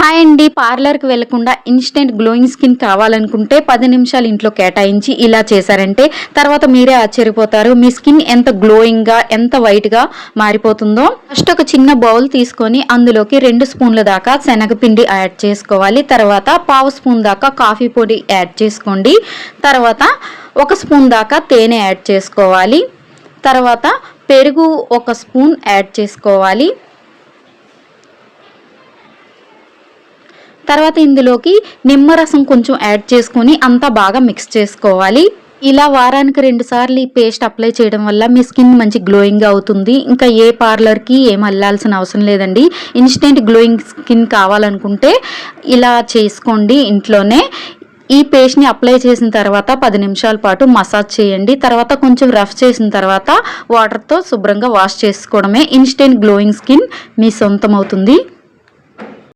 Hi అండి. పార్లర్కి వెళ్లకుండా ఇన్స్టెంట్ గ్లోయింగ్ స్కిన్ కావాలనుకుంటే 10 నిమిషాలు ఇంట్లో కేటాయించి ఇలా చేశారంటే తర్వాత మీరే ఆశ్చర్యపోతారు. మీ స్కిన్ ఎంత గ్లోయింగ్గా ఎంత వైట్గా మారిపోతుందో. ఫస్ట్ ఒక చిన్న బౌల్ తీసుకొని అందులోకి 2 స్పూన్ల దాకా శనగపిండి యాడ్ చేసుకోవాలి. తర్వాత 1/2 స్పూన్ దాకా కాఫీ పొడి యాడ్ చేసుకోండి. తర్వాత 1 స్పూన్ దాకా తేనె యాడ్ చేసుకోవాలి. తర్వాత పెరుగు 1 స్పూన్ యాడ్ చేసుకోవాలి. తర్వాత ఇందులోకి నిమ్మరసం కొంచెం యాడ్ చేసుకొని అంతా బాగా మిక్స్ చేసుకోవాలి. ఇలా వారానికి 2 సార్లు ఈ పేస్ట్ అప్లై చేయడం వల్ల మీ స్కిన్ మంచి గ్లోయింగ్ అవుతుంది. ఇంకా ఏ పార్లర్కి ఏం వెళ్ళాల్సిన అవసరం లేదండి. ఇన్స్టెంట్ గ్లోయింగ్ స్కిన్ కావాలనుకుంటే ఇలా చేసుకోండి ఇంట్లోనే. ఈ పేస్ట్ని అప్లై చేసిన తర్వాత 10 నిమిషాల పాటు మసాజ్ చేయండి. తర్వాత కొంచెం రఫ్ చేసిన తర్వాత వాటర్తో శుభ్రంగా వాష్ చేసుకోవడమే. ఇన్స్టెంట్ గ్లోయింగ్ స్కిన్ మీ సొంతం అవుతుంది.